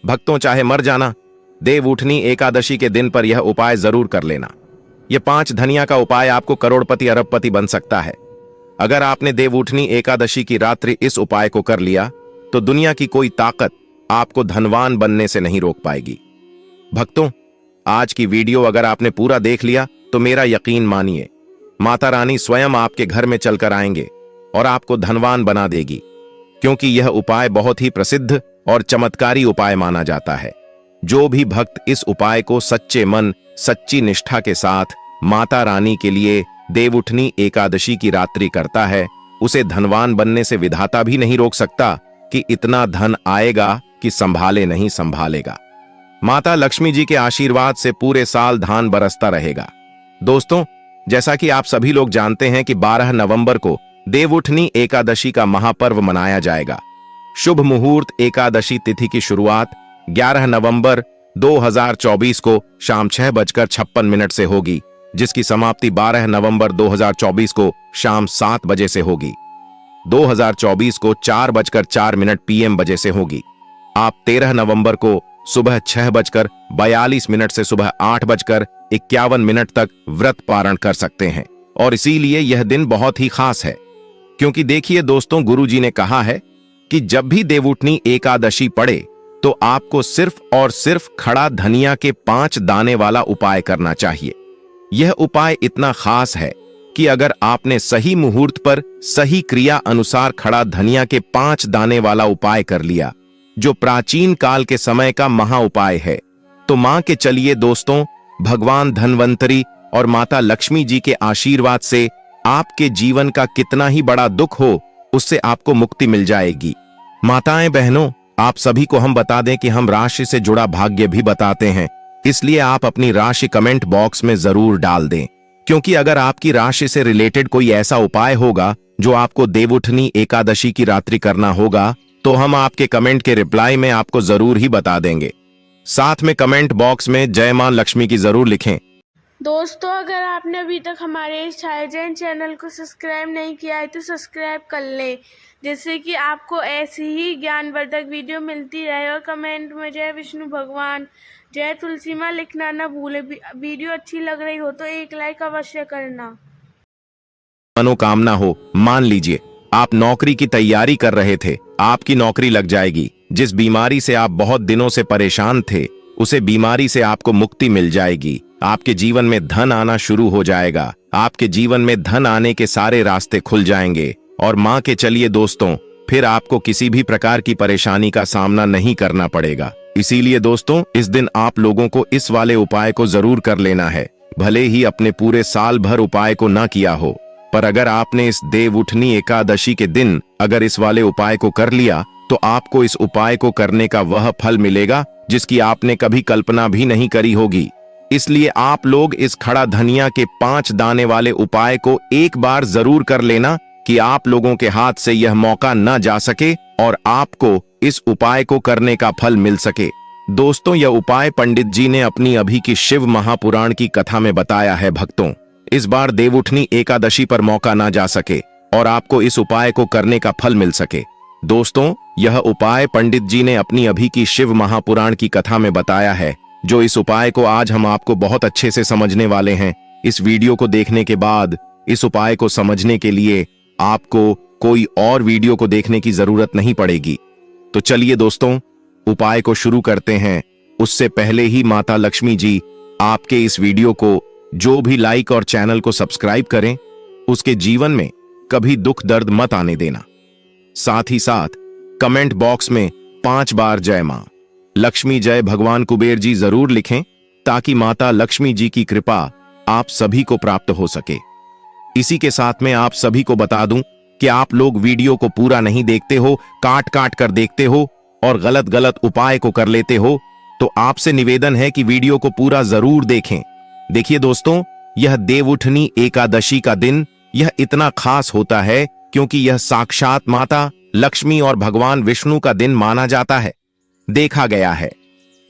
भक्तों, चाहे मर जाना, देवउठनी एकादशी के दिन पर यह उपाय जरूर कर लेना। यह 5 धनिया का उपाय आपको करोड़पति अरबपति बन सकता है। अगर आपने देवउठनी एकादशी की रात्रि इस उपाय को कर लिया तो दुनिया की कोई ताकत आपको धनवान बनने से नहीं रोक पाएगी। भक्तों, आज की वीडियो अगर आपने पूरा देख लिया तो मेरा यकीन मानिए, माता रानी स्वयं आपके घर में चलकर आएंगे और आपको धनवान बना देगी, क्योंकि यह उपाय बहुत ही प्रसिद्ध और चमत्कारी उपाय माना जाता है। जो भी भक्त इस उपाय को सच्चे मन, सच्ची निष्ठा के साथ माता रानी के लिए देवउठनी एकादशी की रात्रि करता है, उसे धनवान बनने से विधाता भी नहीं रोक सकता कि इतना धन आएगा कि संभाले नहीं संभालेगा। माता लक्ष्मी जी के आशीर्वाद से पूरे साल धान बरसता रहेगा। दोस्तों, जैसा कि आप सभी लोग जानते हैं कि 12 नवंबर को देवउठनी एकादशी का महापर्व मनाया जाएगा। शुभ मुहूर्त एकादशी तिथि की शुरुआत 11 नवंबर 2024 को शाम 6:56 से होगी, जिसकी समाप्ति 12 नवंबर 2024 को शाम 7 बजे से होगी। 2024 को 4:04 PM बजे से होगी। आप 13 नवंबर को सुबह 6:42 से सुबह 8:51 तक व्रत पारण कर सकते हैं। और इसीलिए यह दिन बहुत ही खास है, क्योंकि देखिए दोस्तों, गुरु जी ने कहा है कि जब भी देवउठनी एकादशी पड़े तो आपको सिर्फ और सिर्फ खड़ा धनिया के 5 दाने वाला उपाय करना चाहिए। यह उपाय इतना खास है कि अगर आपने सही मुहूर्त पर सही क्रिया अनुसार खड़ा धनिया के 5 दाने वाला उपाय कर लिया, जो प्राचीन काल के समय का महा उपाय है, तो मान के चलिए दोस्तों, भगवान धन्वंतरी और माता लक्ष्मी जी के आशीर्वाद से आपके जीवन का कितना ही बड़ा दुख हो, उससे आपको मुक्ति मिल जाएगी। माताएं बहनों, आप सभी को हम बता दें कि हम राशि से जुड़ा भाग्य भी बताते हैं, इसलिए आप अपनी राशि कमेंट बॉक्स में जरूर डाल दें, क्योंकि अगर आपकी राशि से रिलेटेड कोई ऐसा उपाय होगा जो आपको देवउठनी एकादशी की रात्रि करना होगा, तो हम आपके कमेंट के रिप्लाई में आपको जरूर ही बता देंगे। साथ में कमेंट बॉक्स में जय मां लक्ष्मी की जरूर लिखें। दोस्तों, अगर आपने अभी तक हमारे इस छायाजन चैनल को सब्सक्राइब नहीं किया है तो सब्सक्राइब कर लें, जिससे कि आपको ऐसी ही ज्ञानवर्धक वीडियो मिलती रहे। और कमेंट में जय विष्णु भगवान, जय तुलसी माँ लिखना ना भूले। वीडियो अच्छी लग रही हो तो एक लाइक अवश्य करना। मनोकामना हो, मान लीजिए आप नौकरी की तैयारी कर रहे थे, आपकी नौकरी लग जाएगी। जिस बीमारी से आप बहुत दिनों से परेशान थे, उसे बीमारी से आपको मुक्ति मिल जाएगी। आपके जीवन में धन आना शुरू हो जाएगा। आपके जीवन में धन आने के सारे रास्ते खुल जाएंगे। और मां के चलिए दोस्तों, फिर आपको किसी भी प्रकार की परेशानी का सामना नहीं करना पड़ेगा। इसीलिए दोस्तों, इस दिन आप लोगों को इस वाले उपाय को जरूर कर लेना है। भले ही अपने पूरे साल भर उपाय को ना किया हो, पर अगर आपने इस देवउठनी एकादशी के दिन अगर इस वाले उपाय को कर लिया, तो आपको इस उपाय को करने का वह फल मिलेगा जिसकी आपने कभी कल्पना भी नहीं करी होगी। इसलिए आप लोग इस खड़ा धनिया के 5 दाने वाले उपाय को एक बार जरूर कर लेना, कि आप लोगों के हाथ से यह मौका न जा सके और आपको इस उपाय को करने का फल मिल सके। दोस्तों, यह उपाय पंडित जी ने अपनी अभी की शिव महापुराण की कथा में बताया है। भक्तों, इस बार देवउठनी एकादशी पर मौका ना जा सके और आपको इस उपाय को करने का फल मिल सके। दोस्तों, यह उपाय पंडित जी ने अपनी अभी की शिव महापुराण की कथा में बताया है, जो इस उपाय को आज हम आपको बहुत अच्छे से समझने वाले हैं। इस वीडियो को देखने के बाद इस उपाय को समझने के लिए आपको कोई और वीडियो को देखने की जरूरत नहीं पड़ेगी। तो चलिए दोस्तों, उपाय को शुरू करते हैं। उससे पहले ही माता लक्ष्मी जी आपके इस वीडियो को जो भी लाइक और चैनल को सब्सक्राइब करें, उसके जीवन में कभी दुख दर्द मत आने देना। साथ ही साथ कमेंट बॉक्स में 5 बार जय मां लक्ष्मी, जय भगवान कुबेर जी जरूर लिखें, ताकि माता लक्ष्मी जी की कृपा आप सभी को प्राप्त हो सके। इसी के साथ में आप सभी को बता दूं कि आप लोग वीडियो को पूरा नहीं देखते हो, काट काट कर देखते हो और गलत गलत उपाय को कर लेते हो, तो आपसे निवेदन है कि वीडियो को पूरा जरूर देखें। देखिए दोस्तों, यह देवउठनी एकादशी का दिन यह इतना खास होता है क्योंकि यह साक्षात माता लक्ष्मी और भगवान विष्णु का दिन माना जाता है। देखा गया है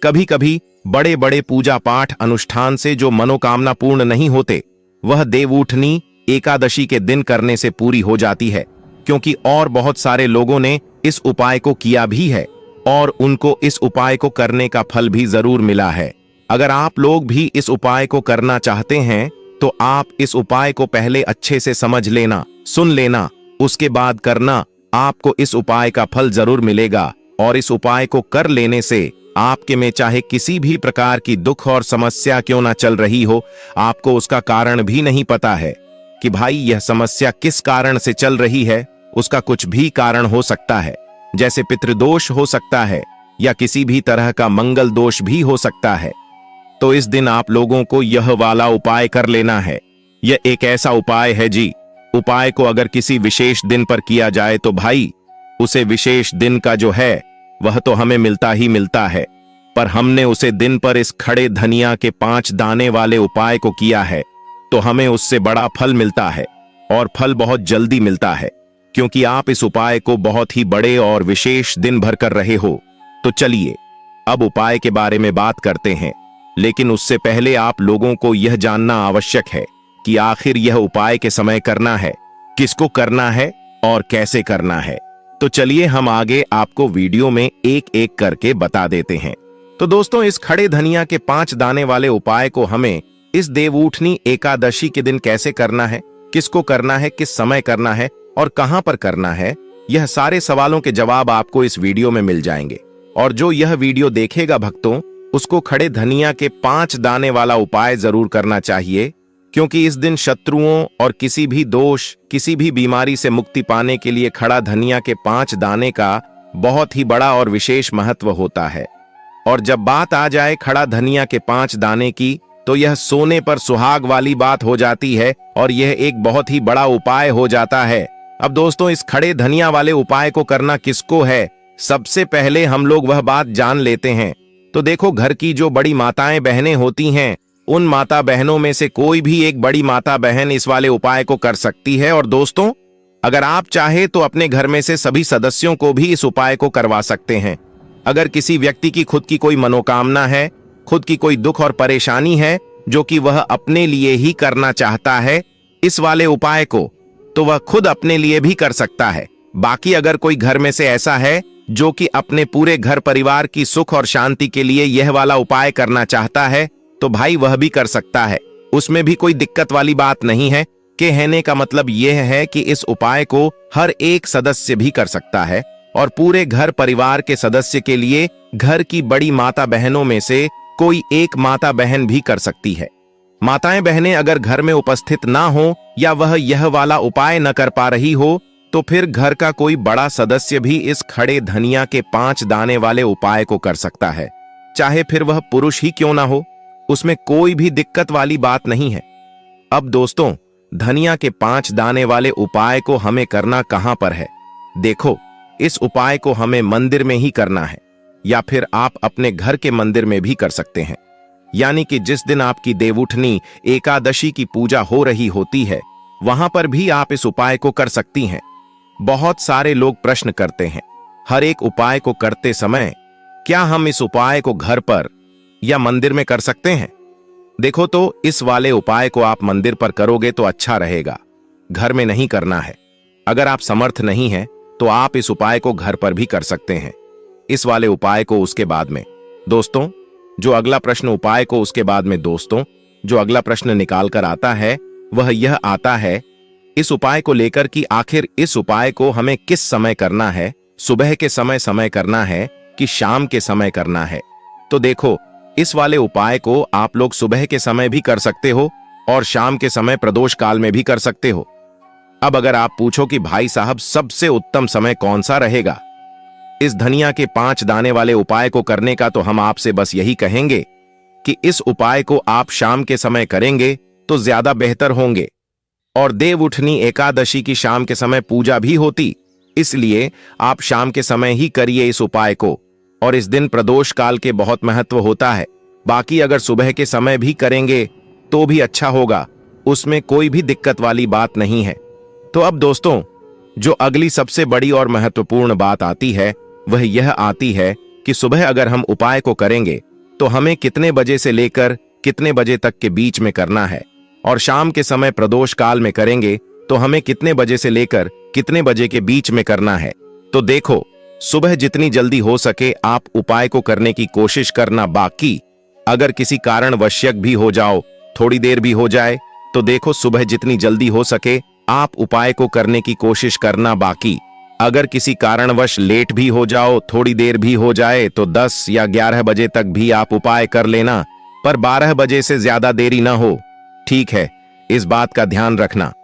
कभी कभी बड़े बड़े पूजा पाठ अनुष्ठान से जो मनोकामना पूर्ण नहीं होते, वह देवउठनी एकादशी के दिन करने से पूरी हो जाती है, क्योंकि और बहुत सारे लोगों ने इस उपाय को किया भी है और उनको इस उपाय को करने का फल भी जरूर मिला है। अगर आप लोग भी इस उपाय को करना चाहते हैं तो आप इस उपाय को पहले अच्छे से समझ लेना, सुन लेना, उसके बाद करना। आपको इस उपाय का फल जरूर मिलेगा और इस उपाय को कर लेने से आपके में चाहे किसी भी प्रकार की दुख और समस्या क्यों ना चल रही हो, आपको उसका कारण भी नहीं पता है कि भाई यह समस्या किस कारण से चल रही है। उसका कुछ भी कारण हो सकता है, जैसे पितृदोष हो सकता है या किसी भी तरह का मंगल दोष भी हो सकता है। तो इस दिन आप लोगों को यह वाला उपाय कर लेना है। यह एक ऐसा उपाय है जी, उपाय को अगर किसी विशेष दिन पर किया जाए तो भाई उसे विशेष दिन का जो है वह तो हमें मिलता ही मिलता है, पर हमने उसे दिन पर इस खड़े धनिया के 5 दाने वाले उपाय को किया है तो हमें उससे बड़ा फल मिलता है और फल बहुत जल्दी मिलता है, क्योंकि आप इस उपाय को बहुत ही बड़े और विशेष दिन भर कर रहे हो। तो चलिए अब उपाय के बारे में बात करते हैं, लेकिन उससे पहले आप लोगों को यह जानना आवश्यक है कि आखिर यह उपाय के समय करना है, किसको करना है और कैसे करना है। तो चलिए हम आगे आपको वीडियो में एक एक करके बता देते हैं। तो दोस्तों, इस खड़े धनिया के 5 दाने वाले उपाय को हमें इस देवउठनी एकादशी के दिन कैसे करना है, किसको करना है, किस समय करना है और कहां पर करना है, यह सारे सवालों के जवाब आपको इस वीडियो में मिल जाएंगे। और जो यह वीडियो देखेगा भक्तों, उसको खड़े धनिया के 5 दाने वाला उपाय जरूर करना चाहिए, क्योंकि इस दिन शत्रुओं और किसी भी दोष, किसी भी बीमारी से मुक्ति पाने के लिए खड़ा धनिया के 5 दाने का बहुत ही बड़ा और विशेष महत्व होता है। और जब बात आ जाए खड़ा धनिया के 5 दाने की, तो यह सोने पर सुहाग वाली बात हो जाती है और यह एक बहुत ही बड़ा उपाय हो जाता है। अब दोस्तों, इस खड़े धनिया वाले उपाय को करना किसको है, सबसे पहले हम लोग वह बात जान लेते हैं। तो देखो, घर की जो बड़ी माताएं बहनें होती हैं, उन माता बहनों में से कोई भी एक बड़ी माता बहन इस वाले उपाय को कर सकती है। और दोस्तों, अगर आप चाहे तो अपने घर में से सभी सदस्यों को भी इस उपाय को करवा सकते हैं। अगर किसी व्यक्ति की खुद की कोई मनोकामना है, खुद की कोई दुख और परेशानी है जो कि वह अपने लिए ही करना चाहता है इस वाले उपाय को, तो वह खुद अपने लिए भी कर सकता है। बाकी अगर कोई घर में से ऐसा है जो कि अपने पूरे घर परिवार की सुख और शांति के लिए यह वाला उपाय करना चाहता है, तो भाई वह भी कर सकता है। उसमें भी कोई दिक्कत वाली बात नहीं है। कहने का मतलब यह है कि इस उपाय को हर एक सदस्य भी कर सकता है और पूरे घर परिवार के सदस्य के लिए घर की बड़ी माता बहनों में से कोई एक माता बहन भी कर सकती है। माताएं बहनें अगर घर में उपस्थित ना हो या वह यह वाला उपाय न कर पा रही हो, तो फिर घर का कोई बड़ा सदस्य भी इस खड़े धनिया के 5 दाने वाले उपाय को कर सकता है, चाहे फिर वह पुरुष ही क्यों ना हो। उसमें कोई भी दिक्कत वाली बात नहीं है। अब दोस्तों, धनिया के 5 दाने वाले उपाय को हमें करना कहां पर है? देखो, इस उपाय को हमें मंदिर में ही करना है, या फिर आप अपने घर के मंदिर में भी कर सकते हैं। यानी कि जिस दिन आपकी देवउठनी एकादशी की पूजा हो रही होती है, वहां पर भी आप इस उपाय को कर सकती हैं। बहुत सारे लोग प्रश्न करते हैं, हर एक उपाय को करते समय क्या हम इस उपाय को घर पर या मंदिर में कर सकते हैं? देखो, तो इस वाले उपाय को आप मंदिर पर करोगे तो अच्छा रहेगा, घर में नहीं करना है। अगर आप समर्थ नहीं हैं तो आप इस उपाय को घर पर भी कर सकते हैं। इस वाले उपाय को उसके बाद में दोस्तों, जो अगला प्रश्न उपाय को उसके बाद में दोस्तों, जो अगला प्रश्न निकाल कर आता है वह यह आता है इस उपाय को लेकर कि आखिर इस उपाय को हमें किस समय करना है, सुबह के समय करना है कि शाम के समय करना है। तो देखो, इस वाले उपाय को आप लोग सुबह के समय भी कर सकते हो और शाम के समय प्रदोष काल में भी कर सकते हो। अब अगर आप पूछो कि भाई साहब सबसे उत्तम समय कौन सा रहेगा इस धनिया के 5 दाने वाले उपाय को करने का, तो हम आपसे बस यही कहेंगे कि इस उपाय को आप शाम के समय करेंगे तो ज्यादा बेहतर होंगे। और देवउठनी एकादशी की शाम के समय पूजा भी होती, इसलिए आप शाम के समय ही करिए इस उपाय को। और इस दिन प्रदोष काल के बहुत महत्व होता है। बाकी अगर सुबह के समय भी करेंगे तो भी अच्छा होगा, उसमें कोई भी दिक्कत वाली बात नहीं है। तो अब दोस्तों, जो अगली सबसे बड़ी और महत्वपूर्ण बात आती है वह यह आती है कि सुबह अगर हम उपाय को करेंगे तो हमें कितने बजे से लेकर कितने बजे तक के बीच में करना है, और शाम के समय प्रदोष काल में करेंगे तो हमें कितने बजे से लेकर कितने बजे के बीच में करना है। तो देखो, सुबह जितनी जल्दी हो सके आप उपाय को करने की कोशिश करना। बाकी अगर किसी कारणवश भी हो जाओ, थोड़ी देर भी हो जाए, तो देखो सुबह जितनी जल्दी हो सके आप उपाय को करने की कोशिश करना। बाकी अगर किसी कारणवश लेट भी हो जाओ, थोड़ी देर भी हो जाए, तो 10 या 11 बजे तक भी आप उपाय कर लेना, पर 12 बजे से ज्यादा देरी ना हो। ठीक है, इस बात का ध्यान रखना।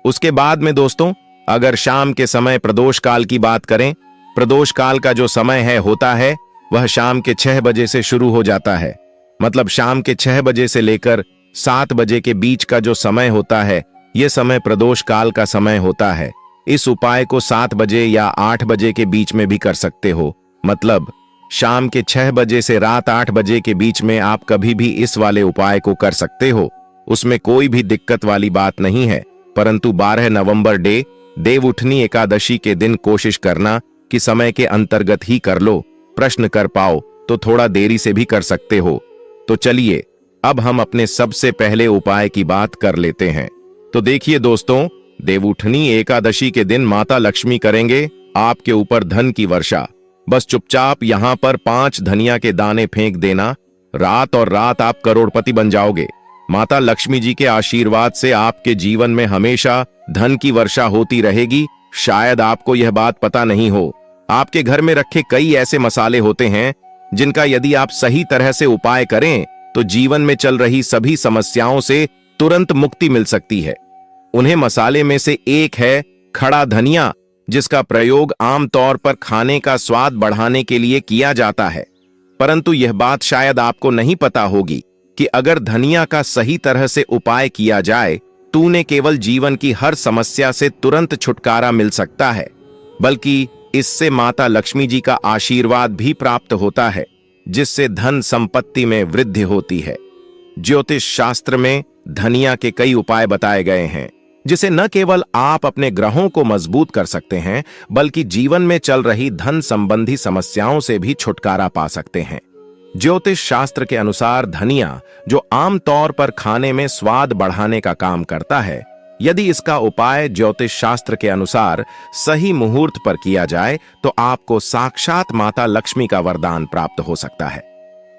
उसके बाद में दोस्तों, अगर शाम के समय प्रदोष काल की बात करें, प्रदोष काल का जो समय होता है वह शाम के 6 बजे से शुरू हो जाता है। मतलब शाम के 6 बजे से लेकर 7 बजे के बीच का जो समय होता है, यह समय प्रदोष काल का समय होता है। इस उपाय को 7 बजे या 8 बजे के बीच में भी कर सकते हो। मतलब शाम के 6 बजे से रात 8 बजे के बीच में आप कभी भी इस वाले उपाय को कर सकते हो, उसमें कोई भी दिक्कत वाली बात नहीं है। परंतु 12 नवंबर देवउठनी एकादशी के दिन कोशिश करना कि समय के अंतर्गत ही कर लो। प्रश्न कर पाओ तो थोड़ा देरी से भी कर सकते हो। तो चलिए अब हम अपने सबसे पहले उपाय की बात कर लेते हैं। तो देखिए दोस्तों, देवउठनी एकादशी के दिन माता लक्ष्मी करेंगे आपके ऊपर धन की वर्षा। बस चुपचाप यहां पर 5 धनिया के दाने फेंक देना, रात और रात आप करोड़पति बन जाओगे। माता लक्ष्मी जी के आशीर्वाद से आपके जीवन में हमेशा धन की वर्षा होती रहेगी। शायद आपको यह बात पता नहीं हो, आपके घर में रखे कई ऐसे मसाले होते हैं जिनका यदि आप सही तरह से उपाय करें तो जीवन में चल रही सभी समस्याओं से तुरंत मुक्ति मिल सकती है। उन्हें मसाले में से एक है खड़ा धनिया, जिसका प्रयोग आमतौर पर खाने का स्वाद बढ़ाने के लिए किया जाता है। परंतु यह बात शायद आपको नहीं पता होगी कि अगर धनिया का सही तरह से उपाय किया जाए तो उन्हें केवल जीवन की हर समस्या से तुरंत छुटकारा मिल सकता है, बल्कि इससे माता लक्ष्मी जी का आशीर्वाद भी प्राप्त होता है, जिससे धन संपत्ति में वृद्धि होती है। ज्योतिष शास्त्र में धनिया के कई उपाय बताए गए हैं, जिसे न केवल आप अपने ग्रहों को मजबूत कर सकते हैं, बल्कि जीवन में चल रही धन संबंधी समस्याओं से भी छुटकारा पा सकते हैं। ज्योतिष शास्त्र के अनुसार धनिया, जो आमतौर पर खाने में स्वाद बढ़ाने का काम करता है, यदि इसका उपाय ज्योतिष शास्त्र के अनुसार सही मुहूर्त पर किया जाए तो आपको साक्षात माता लक्ष्मी का वरदान प्राप्त हो सकता है।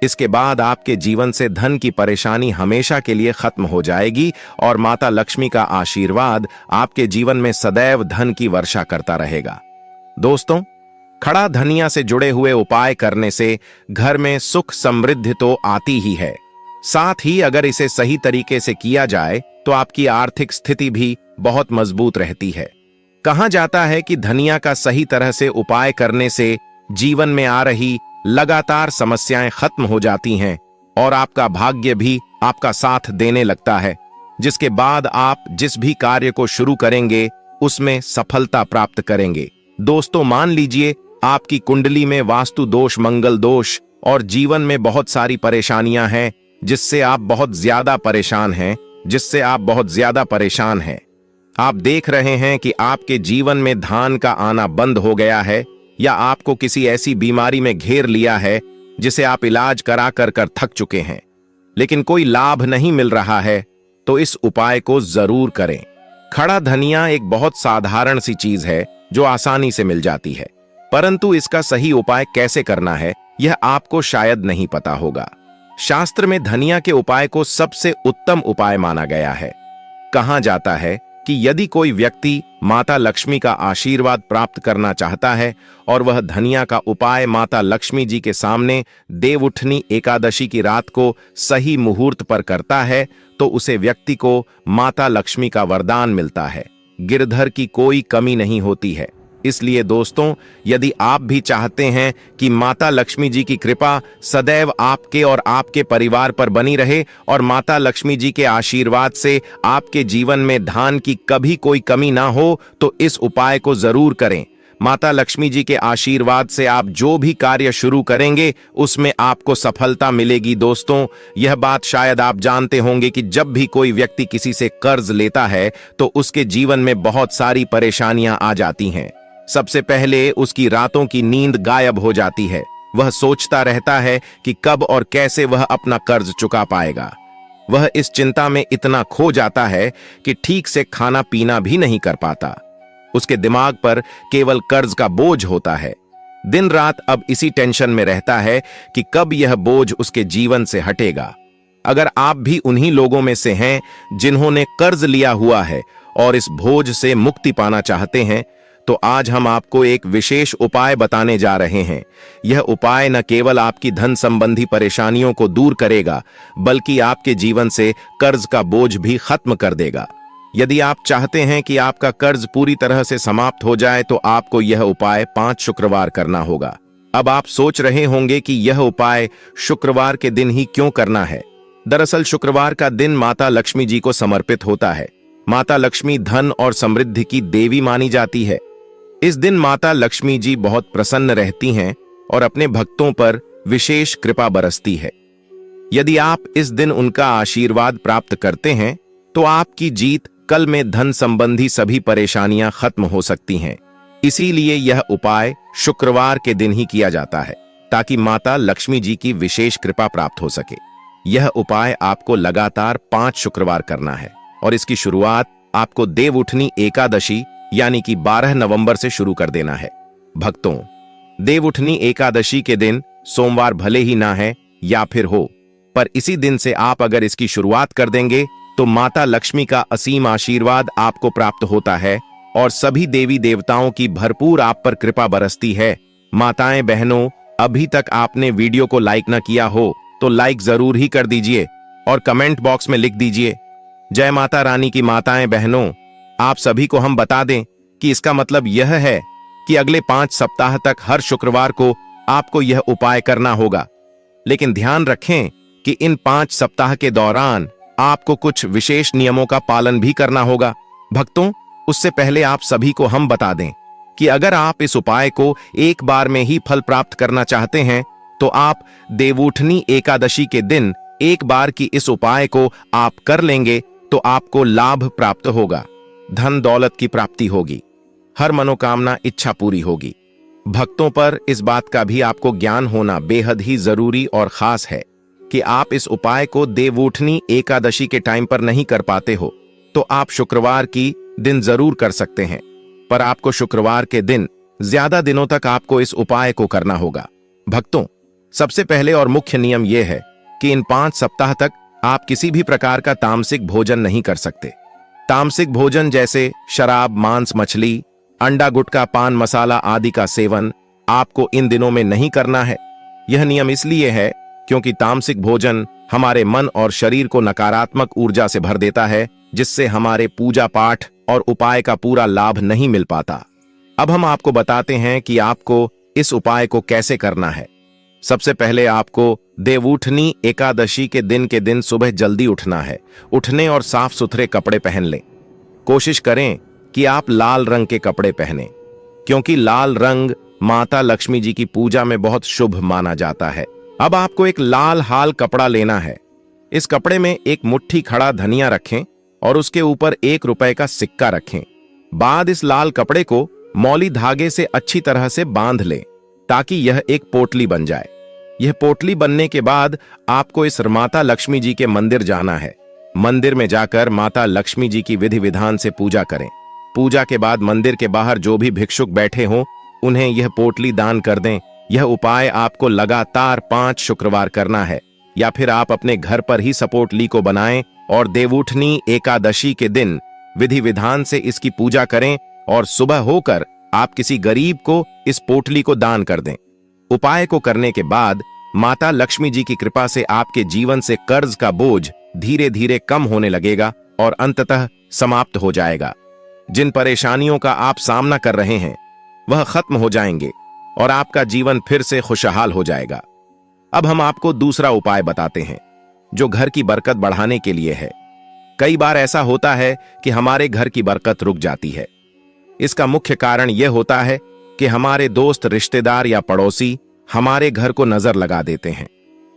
इसके बाद आपके जीवन से धन की परेशानी हमेशा के लिए खत्म हो जाएगी और माता लक्ष्मी का आशीर्वाद आपके जीवन में सदैव धन की वर्षा करता रहेगा। दोस्तों, खड़ा धनिया से जुड़े हुए उपाय करने से घर में सुख समृद्धि तो आती ही है, साथ ही अगर इसे सही तरीके से किया जाए तो आपकी आर्थिक स्थिति भी बहुत मजबूत रहती है। कहा जाता है कि धनिया का सही तरह से उपाय करने से जीवन में आ रही लगातार समस्याएं खत्म हो जाती हैं और आपका भाग्य भी आपका साथ देने लगता है, जिसके बाद आप जिस भी कार्य को शुरू करेंगे उसमें सफलता प्राप्त करेंगे। दोस्तों, मान लीजिए आपकी कुंडली में वास्तु दोष, मंगल दोष और जीवन में बहुत सारी परेशानियां हैं जिससे आप बहुत ज्यादा परेशान हैं। आप देख रहे हैं कि आपके जीवन में धान का आना बंद हो गया है या आपको किसी ऐसी बीमारी में घेर लिया है जिसे आप इलाज करा कर थक चुके हैं, लेकिन कोई लाभ नहीं मिल रहा है, तो इस उपाय को जरूर करें। खड़ा धनिया एक बहुत साधारण सी चीज है जो आसानी से मिल जाती है, परंतु इसका सही उपाय कैसे करना है यह आपको शायद नहीं पता होगा। शास्त्र में धनिया के उपाय को सबसे उत्तम उपाय माना गया है। कहा जाता है कि यदि कोई व्यक्ति माता लक्ष्मी का आशीर्वाद प्राप्त करना चाहता है और वह धनिया का उपाय माता लक्ष्मी जी के सामने देवउठनी एकादशी की रात को सही मुहूर्त पर करता है तो उसे व्यक्ति को माता लक्ष्मी का वरदान मिलता है। गिरधर की कोई कमी नहीं होती है। इसलिए दोस्तों, यदि आप भी चाहते हैं कि माता लक्ष्मी जी की कृपा सदैव आपके और आपके परिवार पर बनी रहे और माता लक्ष्मी जी के आशीर्वाद से आपके जीवन में धन की कभी कोई कमी ना हो, तो इस उपाय को जरूर करें। माता लक्ष्मी जी के आशीर्वाद से आप जो भी कार्य शुरू करेंगे उसमें आपको सफलता मिलेगी। दोस्तों, यह बात शायद आप जानते होंगे कि जब भी कोई व्यक्ति किसी से कर्ज लेता है तो उसके जीवन में बहुत सारी परेशानियां आ जाती हैं। सबसे पहले उसकी रातों की नींद गायब हो जाती है। वह सोचता रहता है कि कब और कैसे वह अपना कर्ज चुका पाएगा। वह इस चिंता में इतना खो जाता है कि ठीक से खाना पीना भी नहीं कर पाता। उसके दिमाग पर केवल कर्ज का बोझ होता है। दिन रात अब इसी टेंशन में रहता है कि कब यह बोझ उसके जीवन से हटेगा। अगर आप भी उन्हीं लोगों में से हैं जिन्होंने कर्ज लिया हुआ है और इस बोझ से मुक्ति पाना चाहते हैं, तो आज हम आपको एक विशेष उपाय बताने जा रहे हैं। यह उपाय न केवल आपकी धन संबंधी परेशानियों को दूर करेगा, बल्कि आपके जीवन से कर्ज का बोझ भी खत्म कर देगा। यदि आप चाहते हैं कि आपका कर्ज पूरी तरह से समाप्त हो जाए, तो आपको यह उपाय 5 शुक्रवार करना होगा। अब आप सोच रहे होंगे कि यह उपाय शुक्रवार के दिन ही क्यों करना है। दरअसल शुक्रवार का दिन माता लक्ष्मी जी को समर्पित होता है। माता लक्ष्मी धन और समृद्धि की देवी मानी जाती है। इस दिन माता लक्ष्मी जी बहुत प्रसन्न रहती हैं और अपने भक्तों पर विशेष कृपा बरसती है। यदि आप इस दिन उनका आशीर्वाद प्राप्त करते हैं, तो आपकी जीत कल में धन संबंधी सभी परेशानियां खत्म हो सकती हैं। इसीलिए यह उपाय शुक्रवार के दिन ही किया जाता है, ताकि माता लक्ष्मी जी की विशेष कृपा प्राप्त हो सके। यह उपाय आपको लगातार 5 शुक्रवार करना है और इसकी शुरुआत आपको देवउठनी एकादशी यानी कि 12 नवंबर से शुरू कर देना है। भक्तों, देवउठनी एकादशी के दिन सोमवार भले ही ना है या फिर हो, पर इसी दिन से आप अगर इसकी शुरुआत कर देंगे तो माता लक्ष्मी का असीम आशीर्वाद आपको प्राप्त होता है और सभी देवी देवताओं की भरपूर आप पर कृपा बरसती है। माताएं बहनों, अभी तक आपने वीडियो को लाइक न किया हो तो लाइक जरूर ही कर दीजिए और कमेंट बॉक्स में लिख दीजिए जय माता रानी की। माताएं बहनों, आप सभी को हम बता दें कि इसका मतलब यह है कि अगले 5 सप्ताह तक हर शुक्रवार को आपको यह उपाय करना होगा। लेकिन ध्यान रखें कि इन 5 सप्ताह के दौरान आपको कुछ विशेष नियमों का पालन भी करना होगा। भक्तों, उससे पहले आप सभी को हम बता दें कि अगर आप इस उपाय को एक बार में ही फल प्राप्त करना चाहते हैं, तो आप देवउठनी एकादशी के दिन एक बार की इस उपाय को आप कर लेंगे तो आपको लाभ प्राप्त होगा, धन दौलत की प्राप्ति होगी, हर मनोकामना इच्छा पूरी होगी। भक्तों पर इस बात का भी आपको ज्ञान होना बेहद ही जरूरी और खास है कि आप इस उपाय को देवउठनी एकादशी के टाइम पर नहीं कर पाते हो, तो आप शुक्रवार की दिन जरूर कर सकते हैं, पर आपको शुक्रवार के दिन ज्यादा दिनों तक आपको इस उपाय को करना होगा। भक्तों, सबसे पहले और मुख्य नियम यह है कि इन 5 सप्ताह तक आप किसी भी प्रकार का तामसिक भोजन नहीं कर सकते। तामसिक भोजन जैसे शराब, मांस, मछली, अंडा, गुटखा, पान मसाला आदि का सेवन आपको इन दिनों में नहीं करना है। यह नियम इसलिए है क्योंकि तामसिक भोजन हमारे मन और शरीर को नकारात्मक ऊर्जा से भर देता है, जिससे हमारे पूजा पाठ और उपाय का पूरा लाभ नहीं मिल पाता। अब हम आपको बताते हैं कि आपको इस उपाय को कैसे करना है। सबसे पहले आपको देवउठनी एकादशी के दिन सुबह जल्दी उठना है। उठने और साफ सुथरे कपड़े पहन लें। कोशिश करें कि आप लाल रंग के कपड़े पहनें, क्योंकि लाल रंग माता लक्ष्मी जी की पूजा में बहुत शुभ माना जाता है। अब आपको एक लाल हाल कपड़ा लेना है। इस कपड़े में एक मुट्ठी खड़ा धनिया रखें और उसके ऊपर 1 रुपए का सिक्का रखें। बाद इस लाल कपड़े को मौली धागे से अच्छी तरह से बांध लें ताकि यह एक पोटली बन जाए। यह पोटली बनने के बाद आपको इस माता लक्ष्मी जी के मंदिर जाना है। मंदिर में जाकर माता लक्ष्मी जी की विधि विधान से पूजा करें। पूजा के बाद मंदिर के बाहर जो भी भिक्षुक बैठे हों, उन्हें यह पोटली दान कर दें। यह उपाय आपको लगातार 5 शुक्रवार करना है, या फिर आप अपने घर पर ही पोटली को बनाएं और देवउठनी एकादशी के दिन विधि विधान से इसकी पूजा करें और सुबह होकर आप किसी गरीब को इस पोटली को दान कर दें। उपाय को करने के बाद माता लक्ष्मी जी की कृपा से आपके जीवन से कर्ज का बोझ धीरे धीरे कम होने लगेगा और अंततः समाप्त हो जाएगा। जिन परेशानियों का आप सामना कर रहे हैं वह खत्म हो जाएंगे और आपका जीवन फिर से खुशहाल हो जाएगा। अब हम आपको दूसरा उपाय बताते हैं जो घर की बरकत बढ़ाने के लिए है। कई बार ऐसा होता है कि हमारे घर की बरकत रुक जाती है। इसका मुख्य कारण यह होता है कि हमारे दोस्त, रिश्तेदार या पड़ोसी हमारे घर को नजर लगा देते हैं।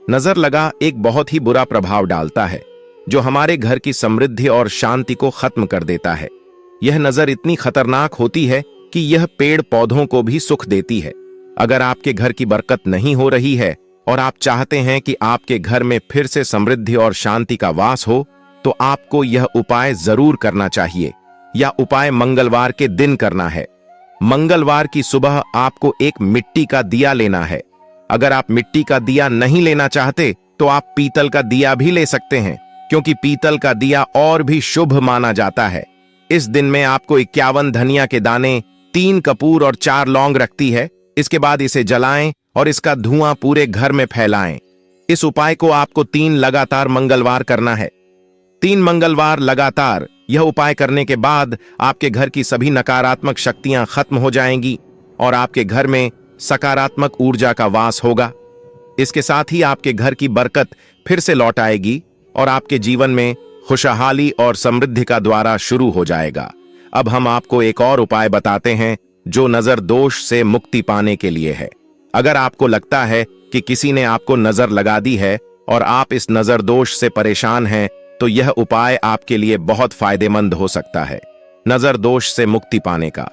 नजर लगा एक बहुत ही बुरा प्रभाव डालता है जो हमारे घर की समृद्धि और शांति को खत्म कर देता है। यह नजर इतनी खतरनाक होती है कि यह पेड़ पौधों को भी सुख देती है। अगर आपके घर की बरकत नहीं हो रही है और आप चाहते हैं कि आपके घर में फिर से समृद्धि और शांति का वास हो, तो आपको यह उपाय जरूर करना चाहिए। यह उपाय मंगलवार के दिन करना है। मंगलवार की सुबह आपको एक मिट्टी का दिया लेना है। अगर आप मिट्टी का दिया नहीं लेना चाहते तो आप पीतल का दिया भी ले सकते हैं, क्योंकि पीतल का दिया और भी शुभ माना जाता है। इस दिन में आपको 51 धनिया के दाने, 3 कपूर और 4 लौंग रखती है। इसके बाद इसे जलाएं और इसका धुआं पूरे घर में फैलाएं। इस उपाय को आपको 3 लगातार मंगलवार करना है। 3 मंगलवार लगातार यह उपाय करने के बाद आपके घर की सभी नकारात्मक शक्तियां खत्म हो जाएंगी और आपके घर में सकारात्मक ऊर्जा का वास होगा। इसके साथ ही आपके घर की बरकत फिर से लौट आएगी और आपके जीवन में खुशहाली और समृद्धि का द्वारा शुरू हो जाएगा। अब हम आपको एक और उपाय बताते हैं जो नजर दोष से मुक्ति पाने के लिए है। अगर आपको लगता है कि किसी ने आपको नजर लगा दी है और आप इस नजर दोष से परेशान हैं, तो यह उपाय आपके लिए बहुत फायदेमंद हो सकता है। नजर दोष से मुक्ति पाने का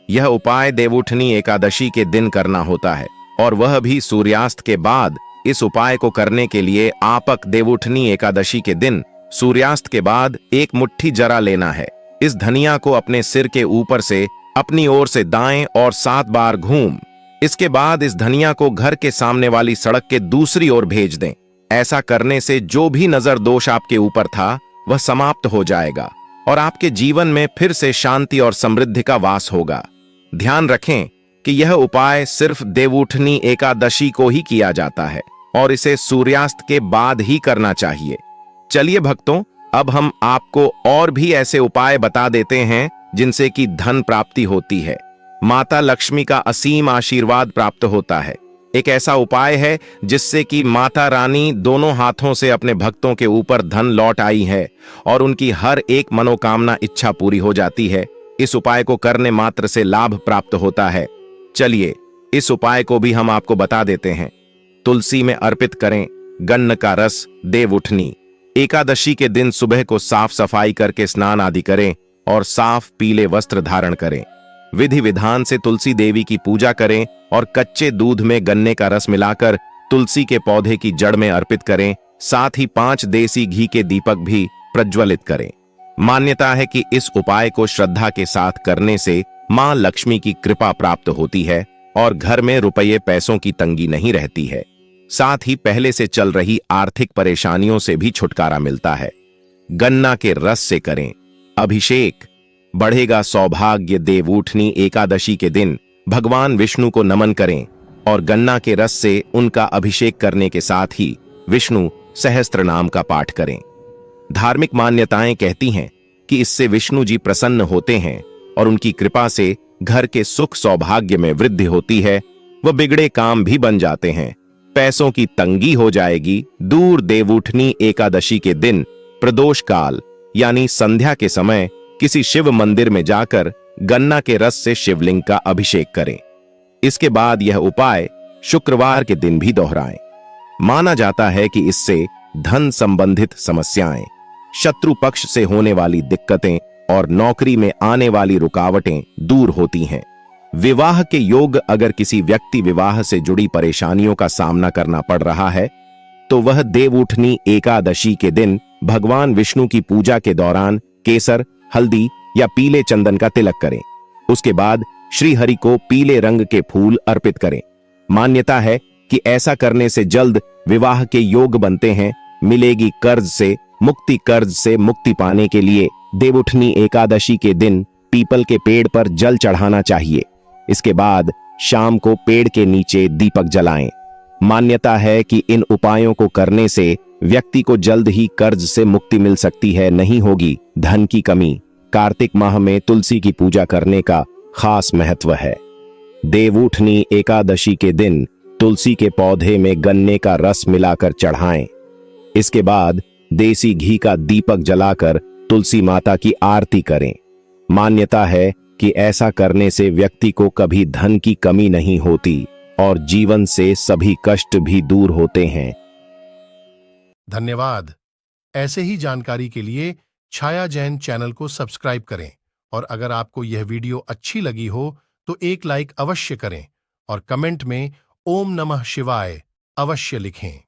यह उपाय देवउठनी एकादशी के दिन करना होता है, और वह भी सूर्यास्त के बाद। इस उपाय को करने के लिए आपक देवउठनी एकादशी के दिन सूर्यास्त के बाद 1 मुट्ठी जरा लेना है। इस धनिया को अपने सिर के ऊपर से अपनी ओर से दाएं और 7 बार घूम। इसके बाद इस धनिया को घर के सामने वाली सड़क के दूसरी ओर भेज दें। ऐसा करने से जो भी नजर दोष आपके ऊपर था वह समाप्त हो जाएगा और आपके जीवन में फिर से शांति और समृद्धि का वास होगा। ध्यान रखें कि यह उपाय सिर्फ देवउठनी एकादशी को ही किया जाता है और इसे सूर्यास्त के बाद ही करना चाहिए। चलिए भक्तों, अब हम आपको और भी ऐसे उपाय बता देते हैं जिनसे कि धन प्राप्ति होती है, माता लक्ष्मी का असीम आशीर्वाद प्राप्त होता है। एक ऐसा उपाय है जिससे कि माता रानी दोनों हाथों से अपने भक्तों के ऊपर धन लौट आई है और उनकी हर एक मनोकामना इच्छा पूरी हो जाती है। इस उपाय को करने मात्र से लाभ प्राप्त होता है। चलिए इस उपाय को भी हम आपको बता देते हैं। तुलसी में अर्पित करें गन्न का रस देवउठनी एकादशी के दिन सुबह को साफ सफाई करके स्नान आदि करें और साफ पीले वस्त्र धारण करें। विधि विधान से तुलसी देवी की पूजा करें और कच्चे दूध में गन्ने का रस मिलाकर तुलसी के पौधे की जड़ में अर्पित करें। साथ ही 5 देसी घी के दीपक भी प्रज्वलित करें। मान्यता है कि इस उपाय को श्रद्धा के साथ करने से मां लक्ष्मी की कृपा प्राप्त होती है और घर में रुपये पैसों की तंगी नहीं रहती है। साथ ही पहले से चल रही आर्थिक परेशानियों से भी छुटकारा मिलता है। गन्ना के रस से करें अभिषेक, बढ़ेगा सौभाग्य। देवउठनी एकादशी के दिन भगवान विष्णु को नमन करें और गन्ना के रस से उनका अभिषेक करने के साथ ही विष्णु सहस्त्र नाम का पाठ करें। धार्मिक मान्यताएं कहती हैं कि इससे विष्णु जी प्रसन्न होते हैं और उनकी कृपा से घर के सुख सौभाग्य में वृद्धि होती है। वह बिगड़े काम भी बन जाते हैं, पैसों की तंगी हो जाएगी दूर। देवउठनी एकादशी के दिन प्रदोष काल यानी संध्या के समय किसी शिव मंदिर में जाकर गन्ना के रस से शिवलिंग का अभिषेक करें। इसके बाद यह उपाय शुक्रवार के दिन भी दोहराएं। माना जाता है कि इससे धन संबंधित समस्याएं, शत्रु पक्ष से होने वाली दिक्कतें और नौकरी में आने वाली रुकावटें दूर होती हैं। विवाह के योग, अगर किसी व्यक्ति विवाह से जुड़ी परेशानियों का सामना करना पड़ रहा है तो वह देवउठनी एकादशी के दिन भगवान विष्णु की पूजा के दौरान केसर, हल्दी या पीले चंदन का तिलक करें। उसके बाद श्री हरि को पीले रंग के फूल अर्पित करें। मान्यता है कि ऐसा करने से जल्द विवाह के योग बनते हैं। मिलेगी कर्ज से मुक्ति। कर्ज से मुक्ति पाने के लिए देवउठनी एकादशी के दिन पीपल के पेड़ पर जल चढ़ाना चाहिए। इसके बाद शाम को पेड़ के नीचे दीपक जलाएं। मान्यता है कि इन उपायों को करने से व्यक्ति को जल्द ही कर्ज से मुक्ति मिल सकती है, नहीं होगी धन की कमी। कार्तिक माह में तुलसी की पूजा करने का खास महत्व है। देवउठनी एकादशी के दिन तुलसी के पौधे में गन्ने का रस मिलाकर चढ़ाएं। इसके बाद देसी घी का दीपक जलाकर तुलसी माता की आरती करें। मान्यता है कि ऐसा करने से व्यक्ति को कभी धन की कमी नहीं होती और जीवन से सभी कष्ट भी दूर होते हैं। धन्यवाद। ऐसे ही जानकारी के लिए छाया जैन चैनल को सब्सक्राइब करें और अगर आपको यह वीडियो अच्छी लगी हो तो एक लाइक अवश्य करें और कमेंट में ओम नमः शिवाय अवश्य लिखें।